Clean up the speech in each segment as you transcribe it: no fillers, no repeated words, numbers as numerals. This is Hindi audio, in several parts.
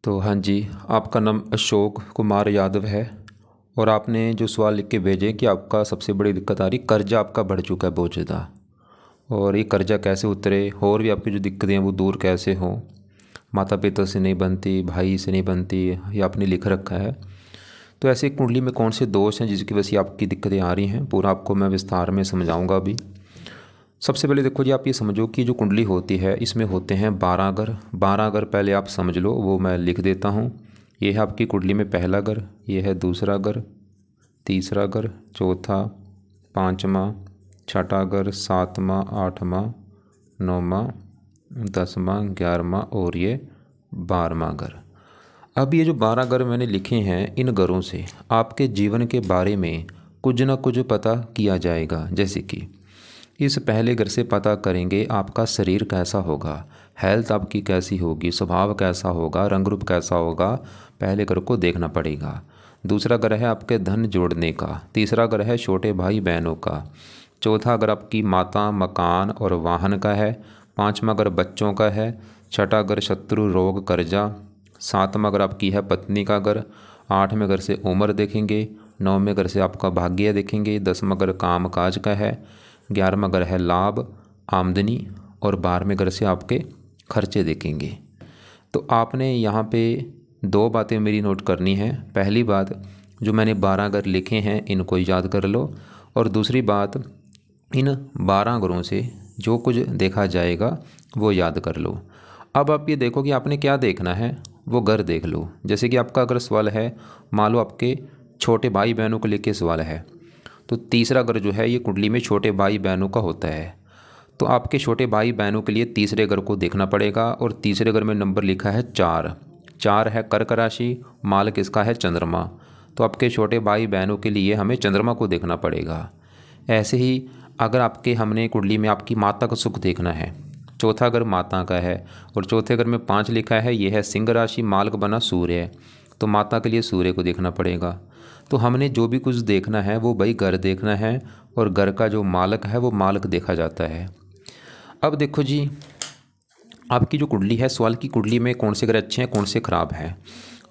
तो हाँ जी, आपका नाम अशोक कुमार यादव है और आपने जो सवाल लिख के भेजे कि आपका सबसे बड़ी दिक्कत आ रही, कर्जा आपका बढ़ चुका है बहुत ज़्यादा। और ये कर्जा कैसे उतरे और भी आपकी जो दिक्कतें हैं वो दूर कैसे हों, माता पिता से नहीं बनती, भाई से नहीं बनती, ये आपने लिख रखा है। तो ऐसे कुंडली में कौन से दोष हैं जिसकी वजह से आपकी दिक्कतें आ रही हैं, पूरा आपको मैं विस्तार में समझाऊंगा अभी। सबसे पहले देखो जी, आप ये समझो कि जो कुंडली होती है इसमें होते हैं 12 घर। 12 घर पहले आप समझ लो, वो मैं लिख देता हूँ। ये है आपकी कुंडली में पहला घर, ये है दूसरा घर, तीसरा घर, चौथा, पाँचवा, छठा घर, सातवां, आठवां, नौवां, 10वां, 11वां और ये 12वां घर। अब ये जो 12 घर मैंने लिखे हैं, इन घरों से आपके जीवन के बारे में कुछ ना कुछ पता किया जाएगा। जैसे कि इस पहले घर से पता करेंगे आपका शरीर कैसा होगा, हेल्थ आपकी कैसी होगी, स्वभाव कैसा होगा, रंग रूप कैसा होगा, पहले घर को देखना पड़ेगा। दूसरा घर है आपके धन जोड़ने का। तीसरा घर है छोटे भाई बहनों का। चौथा घर आपकी माता, मकान और वाहन का है। पाँचवा घर बच्चों का है। छठा घर शत्रु, रोग, कर्जा। सातवां घर आपकी है पत्नी का घर। आठवें घर से उम्र देखेंगे। नौवें घर से आपका भाग्य देखेंगे। 10वां घर काम काज का है। 11वां घर है लाभ, आमदनी और 12वें घर से आपके खर्चे देखेंगे। तो आपने यहाँ पे दो बातें मेरी नोट करनी है। पहली बात, जो मैंने 12 घर लिखे हैं इनको याद कर लो, और दूसरी बात, इन 12 घरों से जो कुछ देखा जाएगा वो याद कर लो। अब आप ये देखो कि आपने क्या देखना है, वो घर देख लो। जैसे कि आपका अगर सवाल है, मान लो आपके छोटे भाई बहनों को लेके सवाल है, तो तीसरा घर जो है ये कुंडली में छोटे भाई बहनों का होता है। तो आपके छोटे भाई बहनों के लिए तीसरे घर को देखना पड़ेगा, और तीसरे घर में नंबर लिखा है 4। 4 है कर्क राशि, मालक इसका है चंद्रमा। तो आपके छोटे भाई बहनों के लिए हमें चंद्रमा को देखना पड़ेगा। ऐसे ही अगर आपके हमने कुंडली में आपकी माता का सुख देखना है, चौथा घर माता का है और चौथे घर में 5 लिखा है, ये है सिंह राशि, मालक बना सूर्य, तो माता के लिए सूर्य को देखना पड़ेगा। तो हमने जो भी कुछ देखना है वो भाई घर देखना है, और घर का जो मालक है वो मालक देखा जाता है। अब देखो जी, आपकी जो कुंडली है, सवाल की कुंडली में कौन से ग्रह अच्छे हैं कौन से खराब हैं।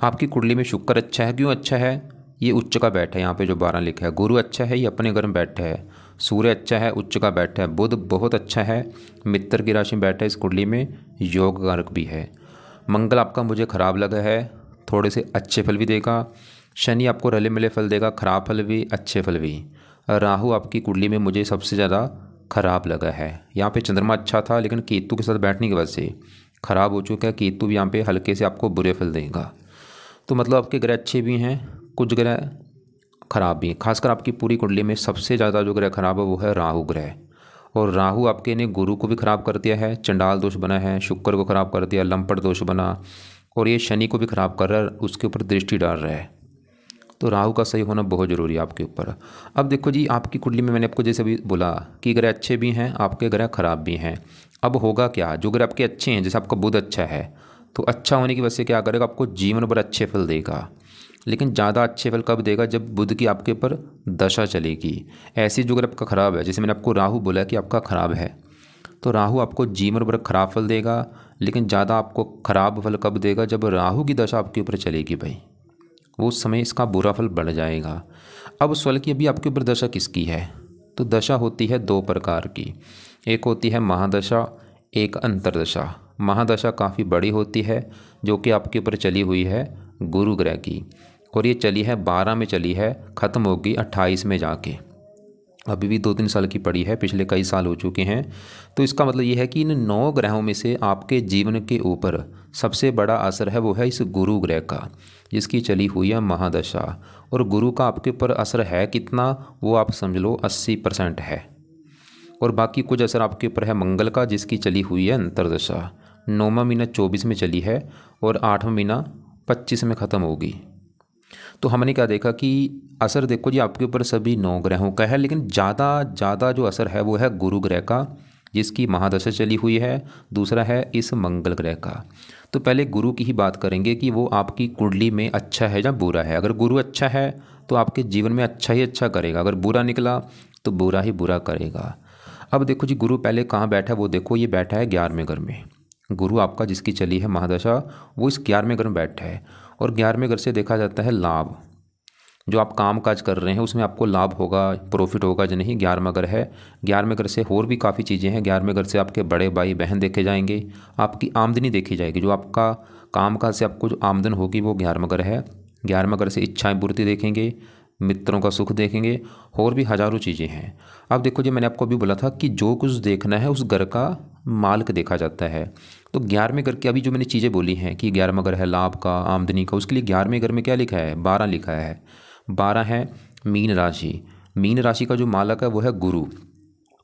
आपकी कुंडली में शुक्र अच्छा है। क्यों अच्छा है? ये उच्च का बैठा है, यहाँ पे जो 12 लिखा है। गुरु अच्छा है, ये अपने घर में बैठा है। सूर्य अच्छा है, उच्च का बैठा है। बुध बहुत अच्छा है, मित्र की राशि में बैठा है, इस कुंडली में योग कारक भी है। मंगल आपका मुझे खराब लगा है, थोड़े से अच्छे फल भी देगा। शनि आपको रले मिले फल देगा, खराब फल भी अच्छे फल भी। राहु आपकी कुंडली में मुझे सबसे ज़्यादा खराब लगा है। यहाँ पे चंद्रमा अच्छा था, लेकिन केतु के साथ बैठने की वजह से खराब हो चुका है। केतु भी यहाँ पे हल्के से आपको बुरे फल देगा। तो मतलब आपके ग्रह अच्छे भी हैं, कुछ ग्रह खराब भी हैं। खासकर आपकी पूरी कुंडली में सबसे ज़्यादा जो ग्रह खराब है वो है राहु ग्रह। और राहु आपके ने गुरु को भी खराब कर दिया है, चंडाल दोष बना है, शुक्र को खराब कर दिया, लंपट दोष बना, और ये शनि को भी खराब कर रहा है, उसके ऊपर दृष्टि डाल रहा है। तो राहु का सही होना बहुत ज़रूरी है आपके ऊपर। अब देखो जी, आपकी कुंडली में मैंने आपको जैसे अभी बोला कि ग्रह अच्छे भी हैं, आपके ग्रह खराब भी हैं। अब होगा क्या, जो ग्रह आपके अच्छे हैं, जैसे आपका बुध अच्छा है, तो अच्छा होने की वजह से क्या करेगा, आपको जीवन भर अच्छे फल देगा। लेकिन ज़्यादा अच्छे फल कब देगा, जब बुध की आपके ऊपर दशा चलेगी। ऐसी जो ग्रह आपका खराब है, जैसे मैंने आपको राहु बोला कि आपका खराब है, तो राहु आपको जीवन भर खराब फल देगा। लेकिन ज़्यादा आपको खराब फल कब देगा, जब राहु की दशा आपके ऊपर चलेगी भाई, वो उस समय इसका बुरा फल बढ़ जाएगा। अब सवाल की अभी आपके ऊपर दशा किसकी है, तो दशा होती है 2 प्रकार की। एक होती है महादशा, एक अंतरदशा। महादशा काफ़ी बड़ी होती है, जो कि आपके ऊपर चली हुई है गुरु ग्रह की, और ये चली है 12 में चली है, ख़त्म होगी 28 में जाके। अभी भी 2-3 साल की पड़ी है, पिछले कई साल हो चुके हैं। तो इसका मतलब ये है कि इन 9 ग्रहों में से आपके जीवन के ऊपर सबसे बड़ा असर है वो है इस गुरु ग्रह का, जिसकी चली हुई है महादशा। और गुरु का आपके ऊपर असर है कितना, वो आप समझ लो 80% है। और बाकी कुछ असर आपके ऊपर है मंगल का, जिसकी चली हुई है अंतरदशा। 9वां महीना 24 में चली है और 8वां महीना 25 में ख़त्म होगी। तो हमने क्या देखा कि असर देखो जी, आपके ऊपर सभी 9 ग्रहों का है, लेकिन ज़्यादा जो असर है वो है गुरु ग्रह का, जिसकी महादशा चली हुई है। दूसरा है इस मंगल ग्रह का। तो पहले गुरु की ही बात करेंगे कि वो आपकी कुंडली में अच्छा है या बुरा है। अगर गुरु अच्छा है तो आपके जीवन में अच्छा ही अच्छा करेगा, अगर बुरा निकला तो बुरा ही बुरा करेगा। अब देखो जी, गुरु पहले कहाँ बैठा है वो देखो, ये बैठा है 11वें घर में। गुरु आपका जिसकी चली है महादशा वो इस 11वें घर में बैठा है। और 11वें घर से देखा जाता है लाभ। जो आप काम काज कर रहे हैं उसमें आपको लाभ होगा, प्रॉफिट होगा जो नहीं, 11वां घर है। 11वें घर से और भी काफ़ी चीज़ें हैं। 11वें घर से आपके बड़े भाई बहन देखे जाएंगे, आपकी आमदनी देखी जाएगी। जो आपका काम काज से आपको जो आमदन होगी वो 11वां घर है। 11वें घर से इच्छाएं पूर्ति देखेंगे, मित्रों का सुख देखेंगे, और भी हज़ारों चीज़ें हैं। अब देखो जी, मैंने आपको अभी बोला था कि जो कुछ देखना है उस घर का मालिक देखा जाता है। तो 11वें घर की अभी जो मैंने चीज़ें बोली हैं कि 11वां घर है लाभ का, आमदनी का, उसके लिए 11वें घर में क्या लिखा है, 12 लिखा है। 12 है मीन राशि। मीन राशि का जो मालक है वो है गुरु।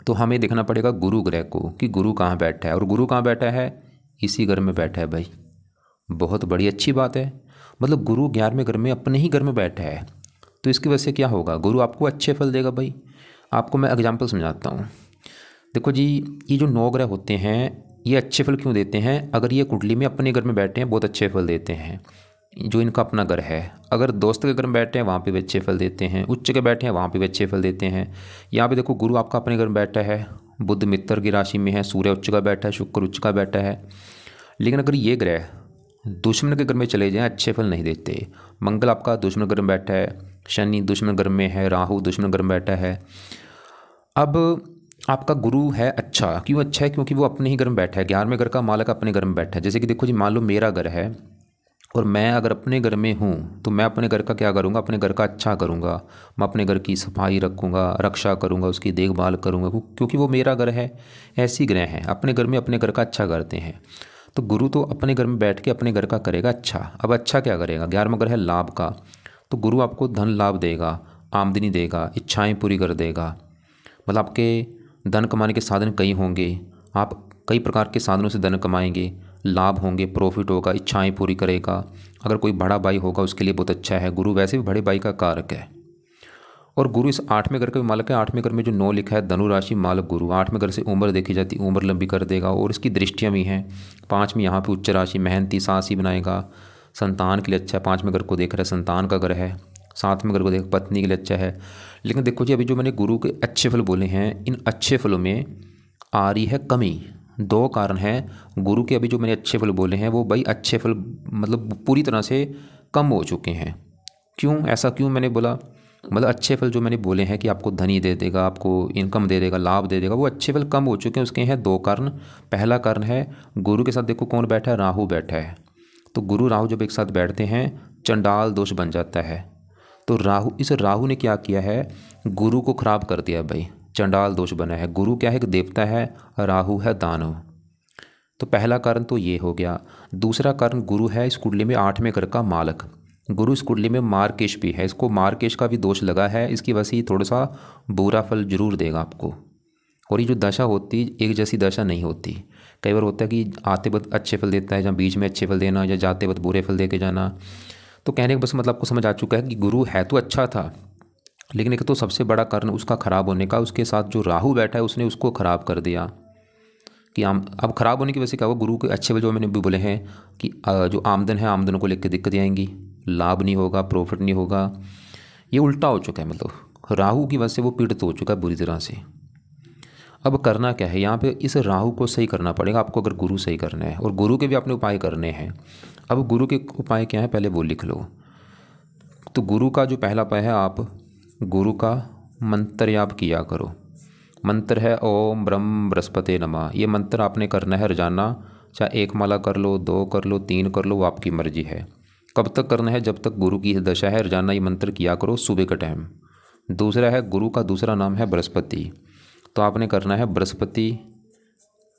तो हमें देखना पड़ेगा गुरु ग्रह को कि गुरु कहाँ बैठा है। और गुरु कहाँ बैठा है, इसी घर में बैठा है भाई। बहुत बड़ी अच्छी बात है। मतलब गुरु 11वें घर में अपने ही घर में बैठा है। तो इसकी वजह से क्या होगा, गुरु आपको अच्छे फल देगा भाई। आपको मैं एग्जाम्पल समझाता हूँ। देखो जी, ये जो 9 ग्रह होते हैं ये अच्छे फल क्यों देते हैं। अगर ये कुंडली में अपने घर में बैठे हैं बहुत अच्छे फल देते हैं, जो इनका अपना घर है। अगर दोस्त के घर में बैठे हैं वहाँ पे भी अच्छे फल देते हैं, उच्च के बैठे हैं वहाँ पे भी अच्छे फल देते हैं। यहाँ पे देखो गुरु आपका अपने घर में बैठा है, बुध मित्र की राशि में है, सूर्य उच्च का बैठा है, शुक्र उच्च का बैठा है। लेकिन अगर ये ग्रह दुश्मन के घर में चले जाएं अच्छे फल नहीं देते। मंगल आपका दुश्मन घर में बैठा है, शनि दुश्मन घर में है, राहु दुश्मन घर में बैठा है। अब आपका गुरु है अच्छा, क्यों अच्छा है, क्योंकि वो अपने ही घर में बैठा है। 11वें घर का मालक अपने घर में बैठा है। जैसे कि देखो जी, मान लो मेरा घर है और मैं अगर अपने घर में हूँ तो मैं अपने घर का क्या करूँगा, अपने घर का अच्छा करूँगा। मैं अपने घर की सफाई रखूँगा, रक्षा करूँगा, उसकी देखभाल करूँगा, क्योंकि वो मेरा घर है। ऐसी ग्रह हैं अपने घर में अपने घर का अच्छा करते हैं। तो गुरु तो अपने घर में बैठ के अपने घर का करेगा अच्छा। अब अच्छा क्या करेगा, 11वां घर है लाभ का। तो गुरु आपको धन लाभ देगा, आमदनी देगा, इच्छाएं पूरी कर देगा। मतलब आपके धन कमाने के साधन कई होंगे, आप कई प्रकार के साधनों से धन कमाएंगे, लाभ होंगे, प्रॉफिट होगा, इच्छाएं पूरी करेगा। अगर कोई बड़ा भाई होगा उसके लिए बहुत अच्छा है। गुरु वैसे भी बड़े भाई का कारक है। और गुरु इस 8वें घर का भी मालक है। 8वें घर में जो 9 लिखा है धनु राशि मालक गुरु। 8वें घर से उम्र देखी जाती, उम्र लंबी कर देगा। और इसकी दृष्टियाँ भी हैं। 5 में यहाँ पे उच्च राशि, मेहनती, साहसी बनाएगा, संतान के लिए अच्छा है। 5वें घर को देख रहा है, संतान का घर है। 7वें घर को देख, पत्नी के लिए अच्छा है। लेकिन देखो जी, अभी जो मैंने गुरु के अच्छे फल बोले हैं, इन अच्छे फलों में आ रही है कमी। 2 कारण हैं गुरु के। अभी जो मैंने अच्छे फल बोले हैं वो भाई अच्छे फल मतलब पूरी तरह से कम हो चुके हैं। क्यों, ऐसा क्यों मैंने बोला, मतलब अच्छे फल जो मैंने बोले हैं कि आपको धनी दे देगा, आपको इनकम दे देगा, लाभ दे देगा, वो अच्छे फल कम हो चुके हैं। उसके हैं 2 कारण। पहला कारण है गुरु के साथ देखो कौन बैठा है, राहु बैठा है। तो गुरु राहु जब एक साथ बैठते हैं चंडाल दोष बन जाता है। तो राहु, इस राहु ने क्या किया है, गुरु को खराब कर दिया भाई, चंडाल दोष बना है। गुरु क्या है, एक देवता है, राहु है दानव। तो पहला कारण तो ये हो गया। दूसरा कारण, गुरु है इस कुंडली में 8वें घर का मालक। गुरु इस कुंडली में मार्केश भी है, इसको मार्केश का भी दोष लगा है। इसकी वजह से थोड़ा सा बुरा फल जरूर देगा आपको। और ये जो दशा होती एक जैसी दशा नहीं होती। कई बार होता है कि आते वक्त अच्छे फल देता है, या बीच में अच्छे फल देना, या जाते वक्त बुरे फल दे के जाना। तो कहने का बस मतलब आपको समझ आ चुका है कि गुरु है तो अच्छा था, लेकिन एक तो सबसे बड़ा कारण उसका ख़राब होने का, उसके साथ जो राहु बैठा है उसने उसको ख़राब कर दिया। कि अब ख़राब होने की वजह से क्या हुआ, गुरु के अच्छे फल जो मैंने भी बोले हैं कि जो आमदन है, आमदन को लेकर दिक्कतें आएंगी, लाभ नहीं होगा, प्रॉफिट नहीं होगा। ये उल्टा हो चुका है, मतलब राहु की वजह से वो पीड़ित हो चुका है बुरी तरह से। अब करना क्या है, यहाँ पे इस राहु को सही करना पड़ेगा आपको, अगर गुरु सही करना है। और गुरु के भी अपने उपाय करने हैं। अब गुरु के उपाय क्या है पहले वो लिख लो। तो गुरु का जो पहला उपाय है, आप गुरु का मंत्र याप किया करो। मंत्र है ओम ब्रह्म बृहस्पति नमः। ये मंत्र आपने करना है रोजाना, चाहे 1 माला कर लो, 2 कर लो, 3 कर लो, वो आपकी मर्जी है। कब तक करना है, जब तक गुरु की दशा है। रोजाना ये मंत्र किया करो सुबह का टाइम। दूसरा है, गुरु का दूसरा नाम है बृहस्पति। तो आपने करना है बृहस्पति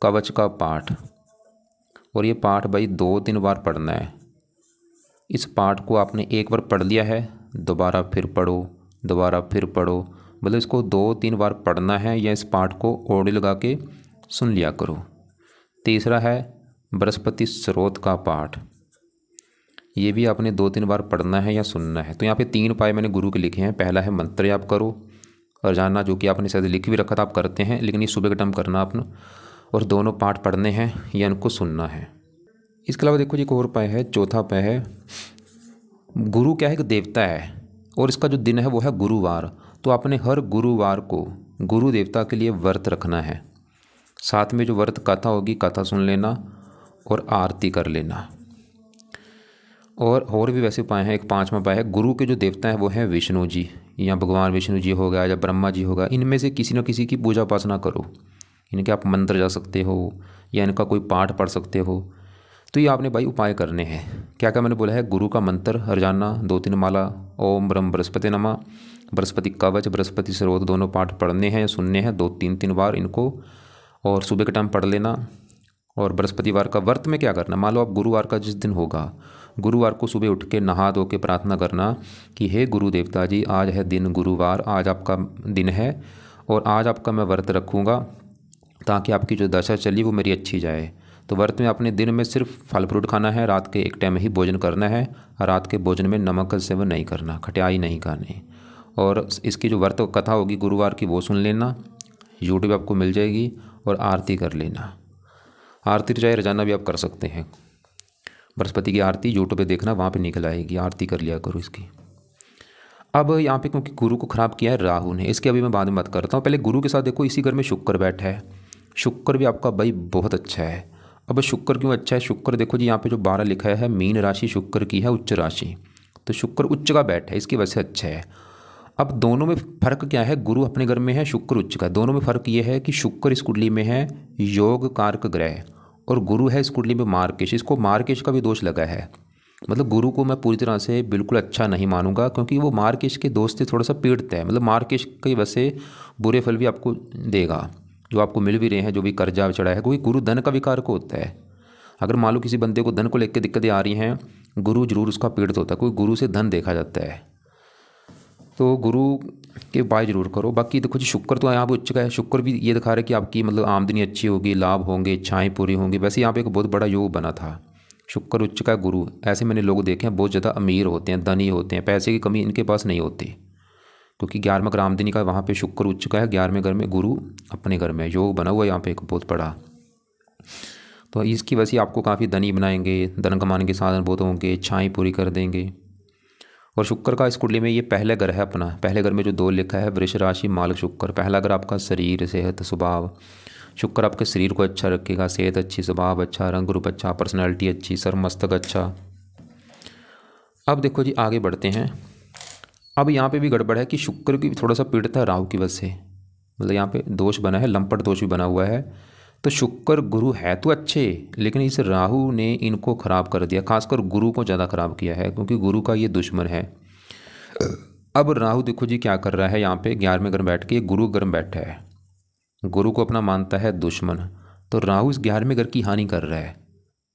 कवच का पाठ। और ये पाठ भाई 2-3 बार पढ़ना है। इस पाठ को आपने एक बार पढ़ लिया है, दोबारा फिर पढ़ो, दोबारा फिर पढ़ो। मतलब इसको 2-3 बार पढ़ना है, या इस पाठ को ऑडियो लगा के सुन लिया करो। तीसरा है बृहस्पति स्रोत का पाठ। ये भी आपने 2-3 बार पढ़ना है या सुनना है। तो यहाँ पे 3 उपाय मैंने गुरु के लिखे हैं। पहला है मंत्र आप करो रोजाना, जो कि आपने शायद लिख भी रखा था, आप करते हैं, लेकिन ये सुबह के टाइम करना आपने। और दोनों पाठ पढ़ने हैं या इनको सुनना है। इसके अलावा देखो जी एक और उपाय है, चौथा उपाय है, गुरु क्या है, एक देवता है और इसका जो दिन है वो है गुरुवार। तो आपने हर गुरुवार को गुरु देवता के लिए व्रत रखना है। साथ में जो व्रत कथा होगी, कथा सुन लेना। और आरती कर लेना। और भी वैसे उपाय हैं। एक पांचवा उपाय है, गुरु के जो देवता हैं वो हैं विष्णु जी, या भगवान विष्णु जी हो गया या ब्रह्मा जी होगा, इनमें से किसी न किसी की पूजा उपासना करो। इनके आप मंत्र जा सकते हो या इनका कोई पाठ पढ़ सकते हो। तो ये आपने भाई उपाय करने हैं। क्या क्या मैंने बोला है, गुरु का मंत्र रोजाना 2-3 माला, ओम ब्रह्म बृहस्पति नमः, बृहस्पति कवच, बृहस्पति स्रोत, दोनों पाठ पढ़ने हैं, सुनने हैं 2-3 बार इनको, और सुबह के टाइम पढ़ लेना। और बृहस्पतिवार का व्रत में क्या करना, मान लो आप गुरुवार का जिस दिन होगा, गुरुवार को सुबह उठ के नहा धो के प्रार्थना करना कि हे गुरु देवता जी, आज है दिन गुरुवार, आज आपका दिन है और आज आपका मैं व्रत रखूँगा ताकि आपकी जो दशा चली वो मेरी अच्छी जाए। तो व्रत में अपने दिन में सिर्फ फल फ्रूट खाना है, रात के एक टाइम ही भोजन करना है, और रात के भोजन में नमक का सेवन नहीं करना, खटियाई नहीं खानी। और इसकी जो व्रत कथा होगी गुरुवार की वो सुन लेना, यूट्यूब आपको मिल जाएगी, और आरती कर लेना। आरती तो चाहे रोजाना भी आप कर सकते हैं, बृहस्पति की आरती यूट्यूब पे देखना, वहाँ पे निकल आएगी, आरती कर लिया करो इसकी। अब यहाँ पे क्योंकि गुरु को ख़राब किया है राहु ने, इसके अभी मैं बाद में बात करता हूँ। पहले गुरु के साथ देखो इसी घर में शुक्र बैठा है, शुक्र भी आपका भाई बहुत अच्छा है। अब शुक्र क्यों अच्छा है, शुक्र देखो जी यहाँ पे जो 12 लिखा है, मीन राशि शुक्र की है, उच्च राशि, तो शुक्र उच्च का बैठा है, इसकी वजह से अच्छा है। अब दोनों में फ़र्क क्या है, गुरु अपने घर में है, शुक्र उच्च का, दोनों में फ़र्क ये है कि शुक्र इस कुंडली में है योग कारक ग्रह, और गुरु है इस कुंडली में मार्केश, इसको मार्केश का भी दोष लगा है। मतलब गुरु को मैं पूरी तरह से बिल्कुल अच्छा नहीं मानूंगा, क्योंकि वो मार्केश के दोष से थोड़ा सा पीड़ित है। मतलब मार्केश की वजह से बुरे फल भी आपको देगा, जो आपको मिल भी रहे हैं, जो भी कर्जा चढ़ा है, क्योंकि गुरु धन का विकार को होता है। अगर मान लो किसी बंदे को धन को लेकर दिक्कतें आ रही हैं, गुरु जरूर उसका पीड़ित होता है, क्योंकि गुरु से धन देखा जाता है। तो गुरु के उपाय जरूर करो। बाकी देखो जी शुक्र तो यहाँ पे उच्च का है, शुक्र भी ये दिखा रहा है कि आपकी मतलब आमदनी अच्छी होगी, लाभ होंगे, इच्छाएं पूरी होंगी। वैसे यहाँ पे एक बहुत बड़ा योग बना था, शुक्र उच्च का गुरु, ऐसे मैंने लोग देखे हैं बहुत ज़्यादा अमीर होते हैं, धनी होते हैं, पैसे की कमी इनके पास नहीं होती, क्योंकि 11वां घर आमदनी का वहाँ पे शुक्र उच्च का है, 11वें घर में गुरु अपने घर में योग बना हुआ है यहाँ पे एक बहुत बड़ा। तो इसकी वजह से आपको काफ़ी धनी बनाएंगे, धन कमाने के साधन बहुत होंगे, इच्छाएँ पूरी कर देंगे। और शुक्र का इस कुंडली में ये पहले घर है अपना, पहले घर में जो 2 लिखा है, वृष राशि मालक शुक्र, पहला घर आपका शरीर, सेहत, स्वभाव। शुक्र आपके शरीर को अच्छा रखेगा, सेहत अच्छी, स्वभाव अच्छा, रंग रूप अच्छा, पर्सनैलिटी अच्छी, सर मस्तक अच्छा। अब देखो जी आगे बढ़ते हैं। अब यहाँ पे भी गड़बड़ है कि शुक्र की थोड़ा सा पीड़ित है राहु की वजह से, मतलब यहाँ पे दोष बना है, लंपट दोष भी बना हुआ है। तो शुक्र गुरु है तो अच्छे, लेकिन इस राहु ने इनको खराब कर दिया, खासकर गुरु को ज़्यादा खराब किया है, क्योंकि गुरु का ये दुश्मन है। अब राहु देखो जी क्या कर रहा है, यहाँ पे 11वें घर में बैठ के गुरु घर में बैठा है, गुरु को अपना मानता है दुश्मन। तो राहु इस 11वें घर की हानि कर रहा है,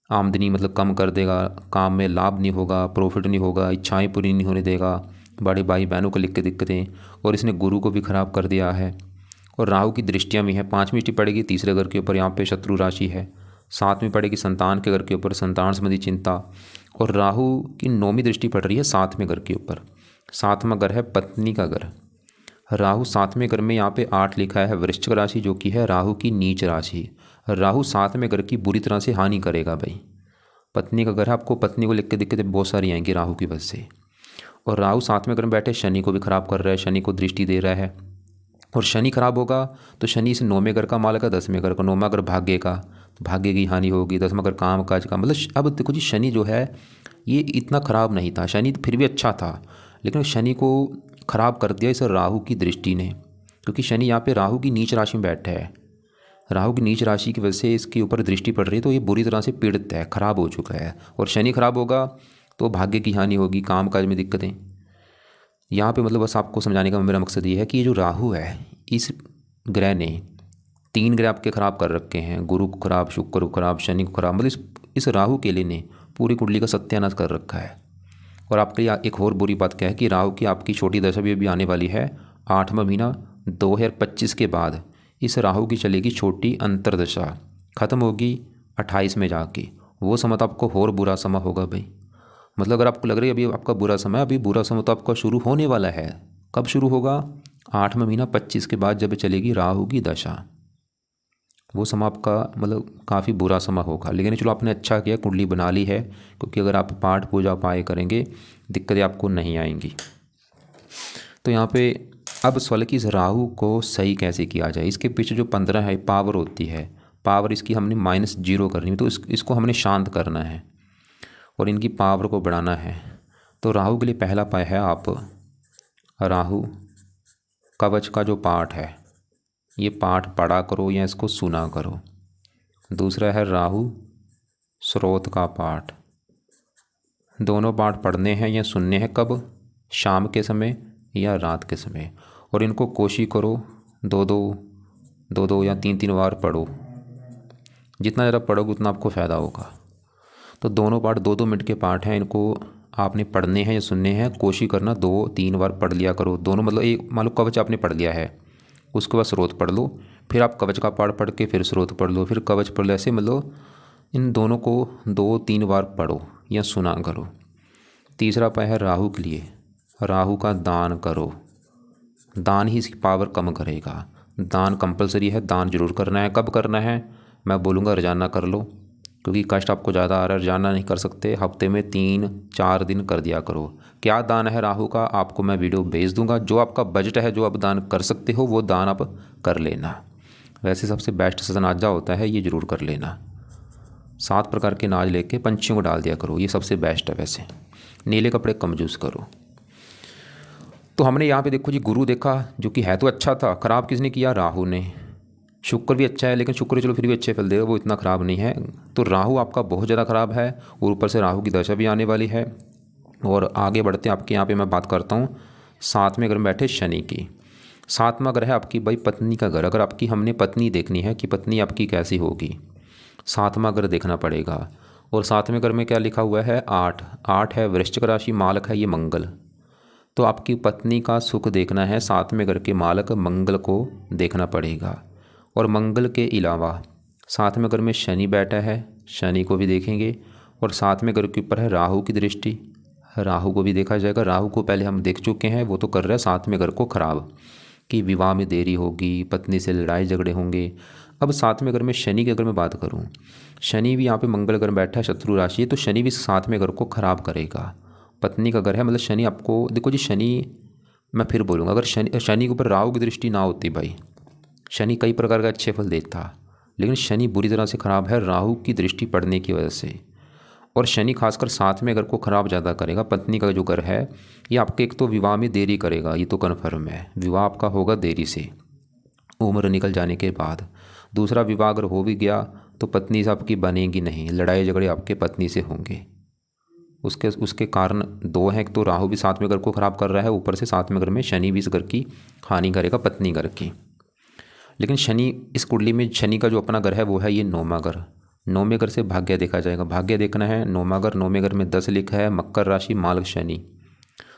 आमदनी मतलब कम कर देगा, काम में लाभ नहीं होगा, प्रॉफिट नहीं होगा, इच्छाएं पूरी नहीं होने देगा, बड़े भाई बहनों को लिख के दिक्कतें, और इसने गुरु को भी खराब कर दिया है। और राहु की दृष्टियाँ भी हैं, 5वीं दृष्टि पड़ेगी तीसरे घर के ऊपर, यहाँ पे शत्रु राशि है, 7वीं पड़ेगी संतान के घर के ऊपर, संतान संबंधी चिंता। और राहु की 9वीं दृष्टि पड़ रही है 7वें घर के ऊपर, 7वां घर है पत्नी का घर। राहु 7वें घर में यहाँ पे 8 लिखा है, वृश्चिक राशि, जो कि है राहु की नीच राशि। राहु 7वें घर की बुरी तरह से हानि करेगा भाई, पत्नी का घर है, आपको पत्नी को लिख के दिक्कतें बहुत सारी आएंगी राहु की वजह से। और राहु 7वें घर में बैठे शनि को भी खराब कर रहा है, शनि को दृष्टि दे रहा है, और शनि खराब होगा तो शनि इस 9वें घर का मालक है, 10वें घर का, 9वां घर भाग्य का, तो भाग्य की हानि होगी, 10वां घर काम काज का। मतलब अब देखो जी शनि जो है ये इतना ख़राब नहीं था, शनि फिर भी अच्छा था, लेकिन शनि को ख़राब कर दिया इस राहु की दृष्टि ने, क्योंकि शनि यहाँ पे राहु की नीच राशि में बैठा है, राहु की नीच राशि की वजह से इसके ऊपर दृष्टि पड़ रही है, तो ये बुरी तरह से पीड़ित है, ख़राब हो चुका है। और शनि खराब होगा तो भाग्य की हानि होगी, काम काज में दिक्कतें। यहाँ पे मतलब बस आपको समझाने का मेरा मकसद ये है कि ये जो राहु है इस ग्रह ने 3 ग्रह आपके ख़राब कर रखे हैं, गुरु को खराब, शुक्र को खराब, शनि को खराब, मतलब इस राहु के लिए ने पूरी कुंडली का सत्यानाश कर रखा है। और आपके लिए एक और बुरी बात क्या है कि राहु की आपकी छोटी दशा भी आने वाली है, 8वां महीना 2025 के बाद इस राहु की चलेगी छोटी अंतरदशा, ख़त्म होगी 28 में जाके, वो समय तो आपको और बुरा समय होगा भाई। मतलब अगर आपको लग रही है अभी आपका बुरा समय, अभी बुरा समय तो आपका शुरू होने वाला है। कब शुरू होगा, 8वां महीना 25 के बाद जब चलेगी राहु की दशा, वो समय आपका मतलब काफ़ी बुरा समय होगा। लेकिन चलो आपने अच्छा किया, कुंडली बना ली है, क्योंकि अगर आप पाठ पूजा उपाय करेंगे दिक्कतें आपको नहीं आएंगी। तो यहाँ पे अब सवाल है कि इस राहु को सही कैसे किया जाए। इसके पीछे जो 15 है पावर होती है, पावर इसकी हमने -0 करनी है, तो इसको हमने शांत करना है और इनकी पावर को बढ़ाना है। तो राहु के लिए पहला उपाय है, आप राहु कवच का जो पाठ है ये पाठ पढ़ा करो या इसको सुना करो। दूसरा है राहु स्रोत का पाठ। दोनों पाठ पढ़ने हैं या सुनने हैं, कब? शाम के समय या रात के समय। और इनको कोशिश करो दो या तीन बार पढ़ो। जितना ज़्यादा पढ़ोगे उतना आपको फ़ायदा होगा। तो दोनों पाठ 2-2 मिनट के पाठ हैं, इनको आपने पढ़ने हैं या सुनने हैं। कोशिश करना 2-3 बार पढ़ लिया करो दोनों। मतलब एक मान लो कवच आपने पढ़ लिया है, उसके बाद स्रोत पढ़ लो, फिर आप कवच का पाठ पढ़ के फिर स्रोत पढ़ लो, फिर कवच पढ़ लो। ऐसे मतलब इन दोनों को 2-3 बार पढ़ो या सुना करो। तीसरा उपाय है राहु के लिए, राहु का दान करो। दान ही इसकी पावर कम करेगा। दान कंपलसरी है, दान जरूर करना है। कब करना है मैं बोलूँगा, रोजाना कर लो, क्योंकि कष्ट आपको ज़्यादा आ रहा है, रोजाना नहीं कर सकते, हफ्ते में 3-4 दिन कर दिया करो। क्या दान है राहु का, आपको मैं वीडियो भेज दूंगा। जो आपका बजट है, जो आप दान कर सकते हो वो दान आप कर लेना। वैसे सबसे बेस्ट सनाजा होता है, ये ज़रूर कर लेना। 7 प्रकार के अनाज लेके पंछियों को डाल दिया करो, ये सबसे बेस्ट है। वैसे नीले कपड़े कम यूज़ करो। तो हमने यहाँ पे देखो जी गुरु देखा, जो कि है तो अच्छा था, ख़राब किसने किया? राहु ने। शुक्र भी अच्छा है, लेकिन शुक्र चलो फिर भी अच्छे फल देगा, वो इतना ख़राब नहीं है। तो राहु आपका बहुत ज़्यादा ख़राब है और ऊपर से राहु की दशा भी आने वाली है। और आगे बढ़ते हैं, आपके यहाँ पे मैं बात करता हूँ 7वें घर में बैठे शनि की। 7वां घर है आपकी भाई पत्नी का घर। अगर आपकी हमने पत्नी देखनी है कि पत्नी आपकी कैसी होगी, 7वां घर देखना पड़ेगा। और 7वें घर में क्या लिखा हुआ है? 8 है, वृश्चिक राशि, मालक है ये मंगल। तो आपकी पत्नी का सुख देखना है, 7वें घर के मालक मंगल को देखना पड़ेगा। और मंगल के अलावा 7वें घर में शनि बैठा है, शनि को भी देखेंगे। और 7वें घर के ऊपर है राहु की दृष्टि, राहु को भी देखा जाएगा। राहु को पहले हम देख चुके हैं, वो तो कर रहा है 7वें घर को ख़राब, कि विवाह में देरी होगी, पत्नी से लड़ाई झगड़े होंगे। अब 7वें घर में शनि के अगर मैं बात करूं, शनि भी यहाँ पे मंगल घर बैठा है, शत्रु राशि है, तो शनि भी 7वें घर को ख़राब करेगा। पत्नी का घर है, मतलब शनि आपको देखो जी, शनि मैं फिर बोलूँगा, अगर शनि के ऊपर राहु की दृष्टि ना होती भाई, शनि कई प्रकार का अच्छे फल देता, लेकिन शनि बुरी तरह से ख़राब है राहु की दृष्टि पड़ने की वजह से। और शनि खासकर 7वें घर को ख़राब ज़्यादा करेगा। पत्नी का जो घर है ये आपके एक तो विवाह में देरी करेगा, ये तो कन्फर्म है, विवाह आपका होगा देरी से, उम्र निकल जाने के बाद। दूसरा, विवाह अगर हो भी गया तो पत्नी से आपकी बनेगी नहीं, लड़ाई झगड़े आपके पत्नी से होंगे। उसके कारण 2 हैं, एक तो राहु भी 7वें घर को ख़राब कर रहा है, ऊपर से 7वें घर में शनि भी इस घर की हानि करेगा, पत्नी घर की। लेकिन शनि इस कुंडली में शनि का जो अपना घर है वो है ये 9वां घर। 9वें घर से भाग्य देखा जाएगा, भाग्य देखना है 9वां घर। 9वें घर में 10 लिखा है, मकर राशि, मालक शनि।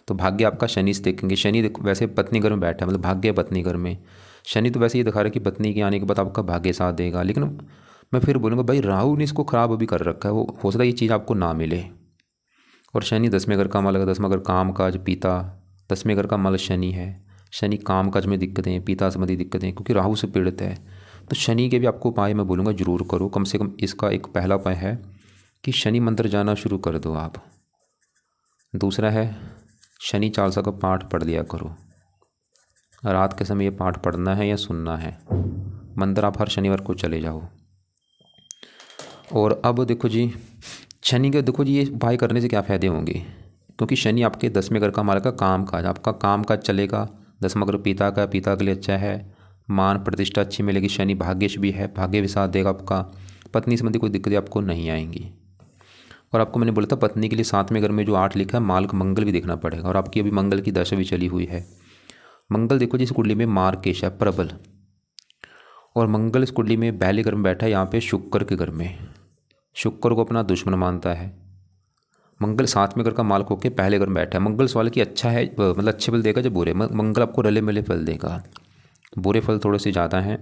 तो भाग्य आपका शनि से देखेंगे। शनि वैसे पत्नी घर में बैठा है, मतलब भाग्य पत्नी घर में। शनि तो वैसे ये दिखा रहा है कि पत्नी के आने के बाद आपका भाग्य साथ देगा, लेकिन मैं फिर बोलूँगा भाई राहु ने इसको ख़राब अभी कर रखा है, वो हो सकता है ये चीज़ आपको ना मिले। और शनि 10वें घर का मालक है, 10वां घर काम काज, पिता। 10वें घर का मालक शनि है, शनि काम काज में दिक्कतें, पिता संबंधी दिक्कतें, क्योंकि राहु से पीड़ित है। तो शनि के भी आपको उपाय मैं बोलूँगा ज़रूर करो। कम से कम इसका एक पहला उपाय है कि शनि मंत्र जाना शुरू कर दो आप। दूसरा है शनि चालीसा का पाठ पढ़ लिया करो। रात के समय ये पाठ पढ़ना है या सुनना है। मंदिर आप हर शनिवार को चले जाओ। और अब देखो जी, शनि के देखो जी ये उपाय करने से क्या फ़ायदे होंगे, क्योंकि शनि आपके 10वें घर का मालक का काम काज, आपका काम काज चलेगा। 10वां घर पिता का, पिता के लिए अच्छा है, मान प्रतिष्ठा अच्छी मिलेगी। शनि भाग्यश भी है, भाग्य भी साथ देगा आपका। पत्नी संबंधी कोई दिक्कतें आपको नहीं आएंगी। और आपको मैंने बोला था पत्नी के लिए 7वें घर में जो 8 लिखा है मालक मंगल भी देखना पड़ेगा। और आपकी अभी मंगल की दशा भी चली हुई है। मंगल देखो जी इस कुंडली में मार्केश है, प्रबल। और मंगल इस कुंडली में पहले घर में बैठा है, यहाँ पे शुक्र के घर में। शुक्र को अपना दुश्मन मानता है। मंगल 7वें घर का मालक होकर पहले घर में बैठा है। मंगल सवाल की अच्छा है, मतलब अच्छे फल देगा जब बुरे। मंगल आपको रले मिले फल देगा, बुरे फल थोड़े से ज़्यादा हैं।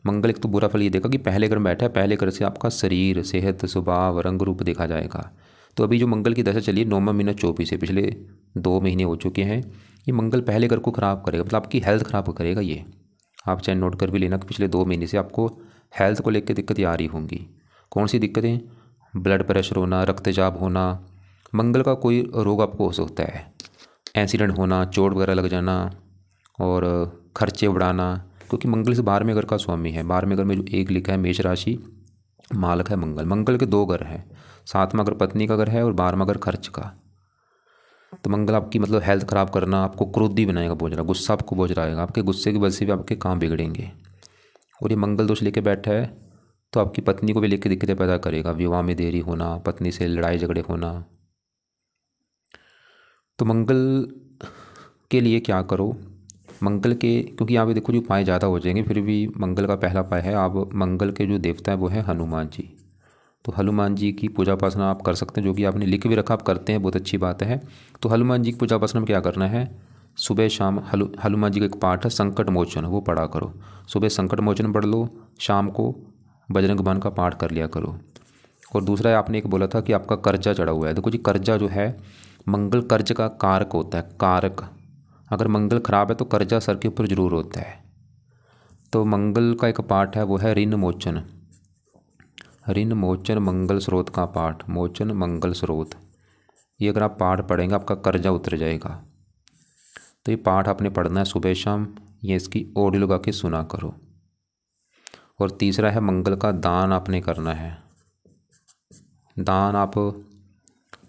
मंगल एक तो बुरा फल ये देगा कि पहले घर में बैठा है, पहले घर से आपका शरीर, सेहत, स्वभाव, रंग रूप देखा जाएगा। तो अभी जो मंगल की दशा चली है 9वां महीना 24 है, पिछले 2 महीने हो चुके हैं। ये मंगल पहले घर को ख़राब करेगा, मतलब आपकी हेल्थ ख़राब करेगा। ये आप चाहे नोट कर भी लेना कि पिछले 2 महीने से आपको हेल्थ को लेकर दिक्कतें आ रही होंगी। कौन सी दिक्कतें? ब्लड प्रेशर होना, रक्तचाप होना। मंगल का कोई रोग आपको हो सकता है, एक्सीडेंट होना, चोट वगैरह लग जाना और खर्चे बढ़ाना, क्योंकि मंगल से 12वें घर का स्वामी है। 12वें घर में जो एक लिखा है मेष राशि, मालक है मंगल। मंगल के 2 घर हैं, 7वां घर पत्नी का घर है और 12वां घर खर्च का। तो मंगल आपकी मतलब हेल्थ ख़राब करना, आपको क्रोधी बनाएगा बहुत ज़्यादा, गुस्सा आपको बहुत ज़्यादा आएगा, आपके गुस्से की वजह से भी आपके काम बिगड़ेंगे। और ये मंगल दोष लेके बैठा है तो आपकी पत्नी को भी लेके दिक्कतें पैदा करेगा, विवाह में देरी होना, पत्नी से लड़ाई झगड़े होना। तो मंगल के लिए क्या करो, मंगल के, क्योंकि यहाँ पे देखो जो उपाय ज़्यादा हो जाएंगे, फिर भी मंगल का पहला उपाय है, आप मंगल के जो देवता है वो है हनुमान जी। तो हनुमान जी की पूजा उपासना आप कर सकते हैं, जो कि आपने लिख भी रखा, आप करते हैं, बहुत अच्छी बात है। तो हनुमान जी की पूजा उपासना में क्या करना है, सुबह शाम हनुमान जी का एक पाठ है संकट मोचन, वो पढ़ा करो। सुबह संकट मोचन पढ़ लो, शाम को बजरंग बाण का पाठ कर लिया करो। और दूसरा है, आपने एक बोला था कि आपका कर्जा चढ़ा हुआ है। देखो जी, कर्जा जो है, मंगल कर्ज का कारक होता है, कारक। अगर मंगल खराब है तो कर्जा सर के ऊपर जरूर होता है। तो मंगल का एक पाठ है, वो है ऋण मोचन। ऋण मोचन मंगल स्रोत का पाठ, मोचन मंगल स्रोत, ये अगर आप पाठ पढ़ेंगे आपका कर्जा उतर जाएगा। तो ये पाठ आपने पढ़ना है सुबह शाम, ये इसकी ऑडियो लगा के सुना करो। और तीसरा है, मंगल का दान आपने करना है। दान आप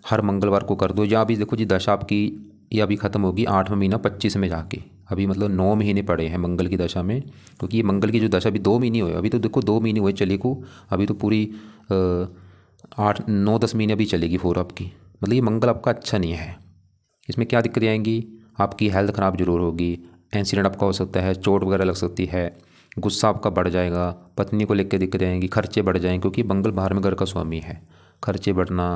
हर मंगलवार को कर दो। या अभी देखो जी, दशा आपकी ये अभी ख़त्म होगी 8वां महीना 25 में जाके, अभी मतलब 9 महीने पड़े हैं मंगल की दशा में। क्योंकि ये मंगल की जो दशा अभी 2 महीने हुए, अभी तो देखो 2 महीने हुए चले को, अभी तो पूरी 8-9-10 महीने अभी चलेगी फोर आपकी। मतलब ये मंगल आपका अच्छा नहीं है। इसमें क्या दिक्कतें आएंगी, आपकी हेल्थ ख़राब जरूर होगी, एक्सीडेंट आपका हो सकता है, चोट वगैरह लग सकती है, गुस्सा आपका बढ़ जाएगा, पत्नी को लेकर दिक्कतें आएंगी, खर्चे बढ़ जाएंगे, क्योंकि मंगल 12वें घर का स्वामी है। खर्चे बढ़ना,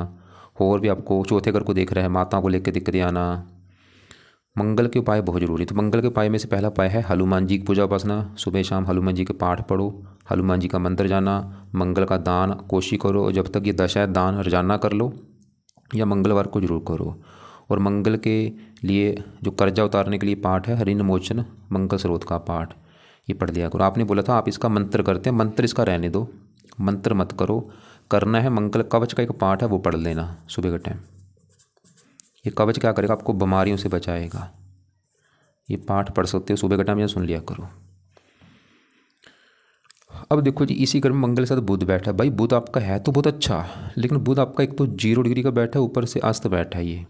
और भी आपको चौथे घर को देख रहे हैं, माता को लेकर दिक्कतें आना। मंगल के उपाय बहुत जरूरी। तो मंगल के उपाय में से पहला उपाय है हनुमान जी की पूजा उपासना। सुबह शाम हनुमान जी के पाठ पढ़ो, हनुमान जी का मंत्र जाना, मंगल का दान कोशिश करो, और जब तक ये दशा है दान रोजाना कर लो या मंगलवार को जरूर करो। और मंगल के लिए जो कर्जा उतारने के लिए पाठ है ऋण मोचन मंगल स्रोत का पाठ, ये पढ़ लिया करो। आपने बोला था आप इसका मंत्र करते हैं, मंत्र इसका रहने दो, मंत्र मत करो। करना है मंगल कवच का एक पाठ है, वो पढ़ लेना सुबह के टाइम। ये कवच क्या करेगा, आपको बीमारियों से बचाएगा। ये पाठ पढ़ सकते हो सुबह के टाइम, या सुन लिया करो। अब देखो जी, इसी घर में मंगल के साथ बुध बैठा है। भाई बुध आपका है तो बहुत अच्छा, लेकिन बुध आपका एक तो 0 डिग्री का बैठा है, ऊपर से अस्त बैठा है। ये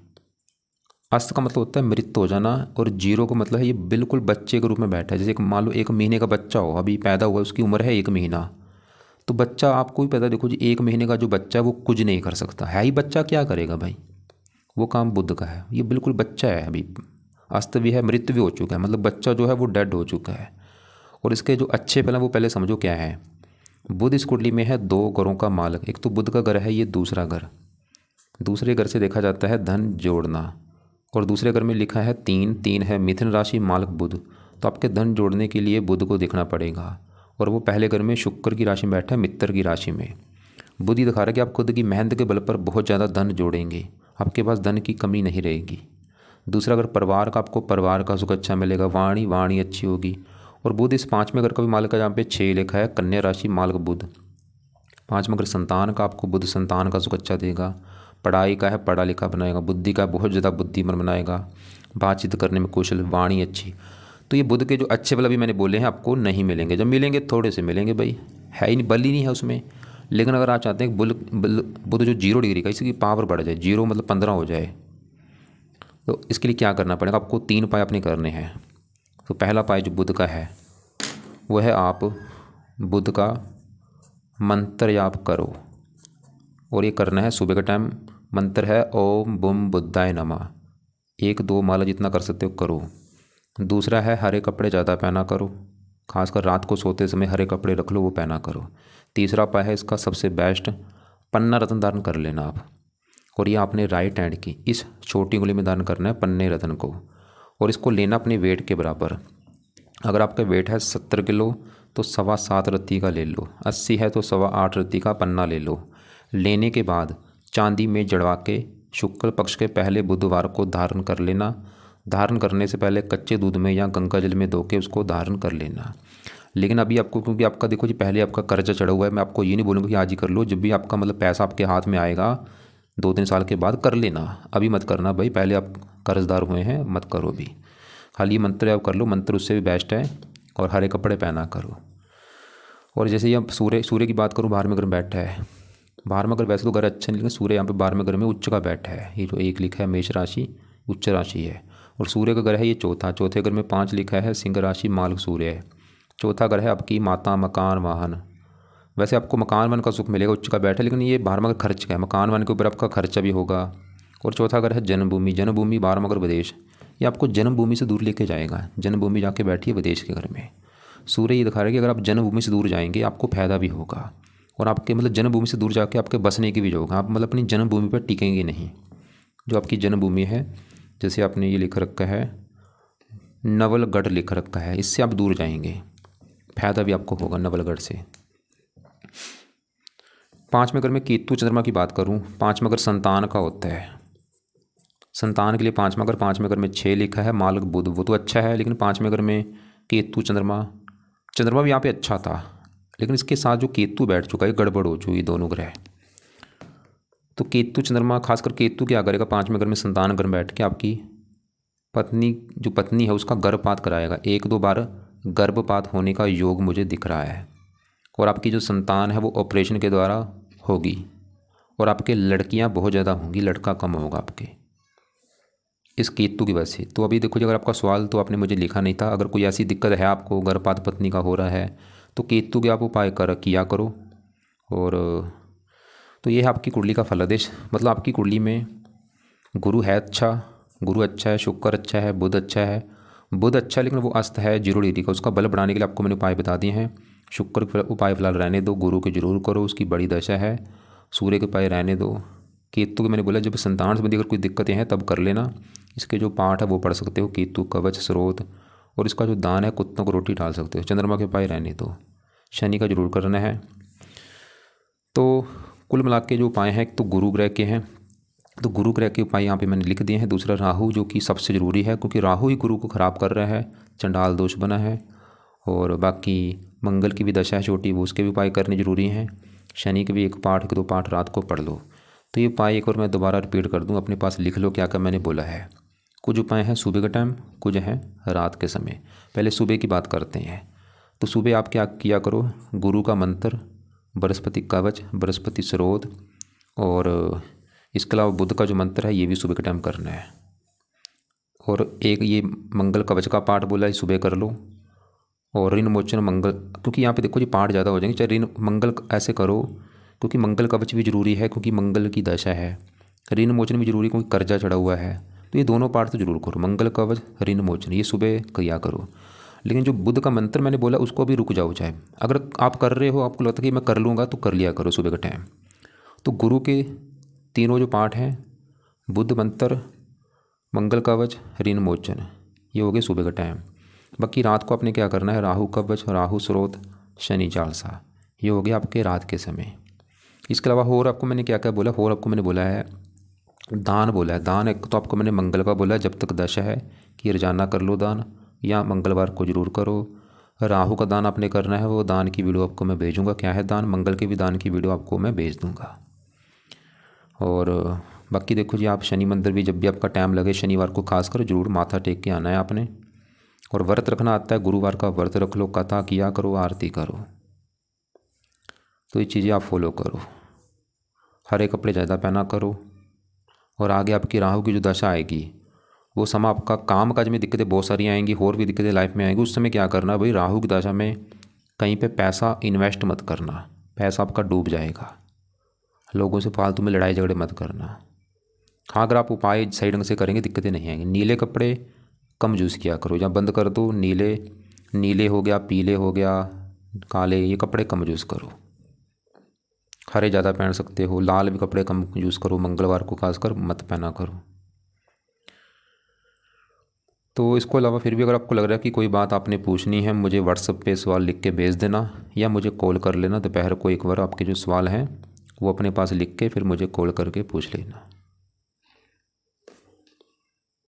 अस्त का मतलब होता है मृत हो जाना, और 0 का मतलब है ये बिल्कुल बच्चे के रूप में बैठा है। जैसे मान लो 1 महीने का बच्चा हो, अभी पैदा हुआ, उसकी उम्र है 1 महीना, तो बच्चा आपको भी पता है, देखो जी 1 महीने का जो बच्चा है वो कुछ नहीं कर सकता है ही, बच्चा क्या करेगा भाई, वो काम बुध का है। ये बिल्कुल बच्चा है, अभी अस्त भी है, मृत भी हो चुका है, मतलब बच्चा जो है वो डेड हो चुका है। और इसके जो अच्छे फल हैं वो पहले समझो क्या है। बुध इस कुंडली में है 2 घरों का मालक, एक तो बुध का घर है, ये दूसरा घर, दूसरे घर से देखा जाता है धन जोड़ना। और दूसरे घर में लिखा है 3 है मिथुन राशि मालक बुध, तो आपके धन जोड़ने के लिए बुध को देखना पड़ेगा। और वो पहले घर में शुक्र की राशि में बैठा है, मित्र की राशि में। बुध ही दिखा रहा है कि आप खुद की मेहनत के बल पर बहुत ज़्यादा धन जोड़ेंगे, आपके पास धन की कमी नहीं रहेगी। दूसरा अगर परिवार का, आपको परिवार का सुख अच्छा मिलेगा, वाणी अच्छी होगी। और बुध इस 5वें घर का भी मालिक है, जहाँ पे 6 लिखा है, कन्या राशि मालिक बुध। 5वां घर संतान का, आपको बुध संतान का सुख अच्छा देगा। पढ़ाई का है, पढ़ा लिखा बनाएगा। बुद्धि का, बहुत ज़्यादा बुद्धिमान बनाएगा। बातचीत करने में कुशल, वाणी अच्छी। तो ये बुध के जो अच्छे बल अभी मैंने बोले हैं आपको नहीं मिलेंगे, जब मिलेंगे थोड़े से मिलेंगे भाई, है ही नहीं, बल ही नहीं है उसमें। लेकिन अगर आप चाहते हैं बुध जो 0 डिग्री का, इसकी पावर बढ़ जाए, 0 मतलब 15 हो जाए, तो इसके लिए क्या करना पड़ेगा आपको, 3 उपाय अपने करने हैं। तो पहला उपाय जो बुध का है वो है, आप बुध का मंत्र जाप करो, और ये करना है सुबह का टाइम। मंत्र है ओम बुम बुद्धाय नमः, 1-2 माला जितना कर सकते हो करो। दूसरा है हरे कपड़े ज़्यादा पहना करो, खासकर रात को सोते समय हरे कपड़े रख लो, वो पहना करो। तीसरा उपाय है इसका सबसे बेस्ट, पन्ना रत्न धारण कर लेना आप, और ये आपने राइट हैंड की इस छोटी उंगली में धारण करना है पन्ने रत्न को, और इसको लेना अपने वेट के बराबर। अगर आपका वेट है 70 किलो तो 7.25 रत्ती का ले लो, 80 है तो 8.25 रत्ती का पन्ना ले लो। लेने के बाद चांदी में जड़वा के शुक्ल पक्ष के पहले बुधवार को धारण कर लेना। धारण करने से पहले कच्चे दूध में या गंगा जल में धो के उसको धारण कर लेना। लेकिन अभी आपको, क्योंकि आपका देखो जी पहले आपका कर्जा चढ़ा हुआ है, मैं आपको ये नहीं बोलूँगा कि आज ही कर लो। जब भी आपका मतलब पैसा आपके हाथ में आएगा 2-3 साल के बाद कर लेना, अभी मत करना भाई, पहले आप कर्जदार हुए हैं, मत करो भी। खाली मंत्र आप कर लो, मंत्र उससे भी बेस्ट है। और हरे कपड़े पहना करो। और जैसे ये अब सूर्य की बात करूँ, बाहर में अगर बैठा है, बाहर में अगर वैसे तो घर अच्छा नहीं, लेकिन सूर्य यहाँ पे बाहर में घर में उच्च का बैठा है। ये जो 1 लिखा है मेष राशि उच्च राशि है। और सूर्य का घर है ये चौथे घर में 5 लिखा है सिंह राशि माल सूर्य है। चौथा घर है आपकी माता, मकान, वाहन। वैसे आपको मकान वन का सुख मिलेगा उच्च का बैठा, लेकिन ये 12वां घर खर्च का है, मकान वन के ऊपर आपका खर्चा भी होगा। और चौथा घर है जन्मभूमि, 12वां घर विदेश, ये आपको जन्मभूमि से दूर लेके जाएगा। जन्मभूमि जाके बैठिए विदेश के घर में। सूर्य ये दिखा रहा है कि अगर आप जन्मभूमि से दूर जाएंगे आपको फायदा भी होगा, और आपके मतलब जन्मभूमि से दूर जाके आपके बसने की भी होगा। आप मतलब अपनी जन्मभूमि पर टिकेंगे नहीं। जो आपकी जन्मभूमि है, जैसे आपने ये लिख रखा है नवलगढ़ लिख रखा है, इससे आप दूर जाएंगे, फायदा भी आपको होगा नवलगढ़ से। 5वें घर में केतु चंद्रमा की बात करूं, 5वां घर संतान का होता है। संतान के लिए 5वें घर में 6 लिखा है मालक बुध, वो तो अच्छा है, लेकिन 5वें घर में केतु चंद्रमा भी यहाँ पे अच्छा था, लेकिन इसके साथ जो केतु बैठ चुका है गड़बड़ हो चुकी दोनों ग्रह। तो केतु चंद्रमा, खासकर केतु क्या करेगा, 5वें घर में संतान घर में बैठ के आपकी पत्नी है उसका गर्भपात कराएगा। 1-2 बार गर्भपात होने का योग मुझे दिख रहा है। और आपकी जो संतान है वो ऑपरेशन के द्वारा होगी, और आपके लड़कियां बहुत ज़्यादा होंगी, लड़का कम होगा आपके इस केतु की वजह से। तो अभी देखो जी, अगर आपका सवाल तो आपने मुझे लिखा नहीं था, अगर कोई ऐसी दिक्कत है आपको गर्भपात पत्नी का हो रहा है तो केतु के आप उपाय किया करो। और तो ये है आपकी कुंडली का फलादेश। मतलब आपकी कुंडली में गुरु है अच्छा, गुरु अच्छा है, शुक्र अच्छा है, बुध अच्छा है। बुध अच्छा है लेकिन वो अस्त है 0 डिग्री का, उसका बल बढ़ाने के लिए आपको मैंने उपाय बता दिए हैं। शुक्र के उपाय फिलहाल रहने दो, गुरु के जरूर करो, उसकी बड़ी दशा है। सूर्य के उपाय रहने दो। केतु के मैंने बोला जब संतान संबंधी अगर कोई दिक्कतें हैं तब कर लेना। इसके जो पाठ है वो पढ़ सकते हो, केतु कवच स्रोत, और इसका जो दान है कुत्तों को रोटी डाल सकते हो। चंद्रमा के उपाय रहने दो, शनि का जरूर करना है। तो कुल मिला के जो उपाय हैं, एक तो गुरु ग्रह के हैं, तो गुरु ग्रह के उपाय यहाँ पे मैंने लिख दिए हैं। दूसरा राहु, जो कि सबसे ज़रूरी है क्योंकि राहु ही गुरु को ख़राब कर रहा है, चंडाल दोष बना है। और बाकी मंगल की भी दशा है छोटी, वो उसके भी उपाय करने ज़रूरी हैं। शनि के भी 1 पाठ के 2 पाठ रात को पढ़ लो। तो ये उपाय एक और मैं दोबारा रिपीट कर दूँ, अपने पास लिख लो क्या क्या मैंने बोला है। कुछ उपाय हैं सुबह के टाइम, कुछ हैं रात के समय। पहले सुबह की बात करते हैं। तो सुबह आप क्या किया करो, गुरु का मंत्र, बृहस्पति कवच, बृहस्पति स्रोत, और इसके अलावा बुध का जो मंत्र है ये भी सुबह के टाइम करना है। और एक ये मंगल कवच का पाठ बोला है, सुबह कर लो। और ऋण मोचन मंगल, क्योंकि यहाँ पे देखो जी पाठ ज़्यादा हो जाएंगे, चाहे ऋण मंगल ऐसे करो क्योंकि मंगल कवच भी जरूरी है, क्योंकि मंगल की दशा है। ऋण मोचन भी जरूरी क्योंकि कर्जा चढ़ा हुआ है। तो ये दोनों पाठ तो जरूर करो, मंगल कवच, ऋण मोचन, ये सुबह किया करो। लेकिन जो बुध का मंत्र मैंने बोला उसको भी रुक जाओ, चाहे अगर आप कर रहे हो आपको लगता है कि मैं कर लूँगा तो कर लिया करो सुबह का टाइम। तो गुरु के तीनों जो पाठ हैं, बुध मंत्र, मंगल कवच, ऋण मोचन, ये हो गए सुबह का टाइम। बाकी रात को आपने क्या करना है, राहु कवच, राहु स्रोत, शनि चालसा, ये हो गया आपके रात के समय। इसके अलावा और आपको मैंने क्या क्या बोला, और आपको मैंने बोला है दान बोला है। दान एक तो आपको मैंने मंगल का बोला है, जब तक दशा है कि रोजाना कर लो दान, या मंगलवार को जरूर करो। राहु का दान आपने करना है, वो दान की वीडियो आपको मैं भेजूँगा, क्या है दान, मंगल के भी दान की वीडियो आपको मैं भेज दूँगा। और बाकी देखो जी, आप शनि मंदिर भी जब भी आपका टाइम लगे शनिवार को खासकर जरूर माथा टेक के आना है आपने। और व्रत रखना आता है, गुरुवार का व्रत रख लो, कथा किया करो, आरती करो। तो ये चीज़ें आप फॉलो करो। हरे कपड़े ज़्यादा पहना करो। और आगे आपकी राहु की जो दशा आएगी वो समय आपका काम काज में दिक्कतें बहुत सारी आएंगी, और भी दिक्कतें लाइफ में आएंगी। उस समय क्या करना भाई, राहु की दशा में कहीं पे पैसा इन्वेस्ट मत करना, पैसा आपका डूब जाएगा। लोगों से फालतू में लड़ाई झगड़े मत करना। हाँ, अगर आप उपाय सही ढंग से करेंगे दिक्कतें नहीं आएंगी। नीले कपड़े कम यूज़ किया करो, या बंद कर दो। नीले हो गया, पीले हो गया, काले, ये कपड़े कम यूज़ करो। हरे ज़्यादा पहन सकते हो, लाल भी कपड़े कम यूज़ करो, मंगलवार को खासकर मत पहना करो। तो इसको अलावा फिर भी अगर आपको लग रहा है कि कोई बात आपने पूछनी है, मुझे व्हाट्सएप पे सवाल लिख के भेज देना, या मुझे कॉल कर लेना। दोपहर को एक बार आपके जो सवाल हैं वो अपने पास लिख के फिर मुझे कॉल करके पूछ लेना।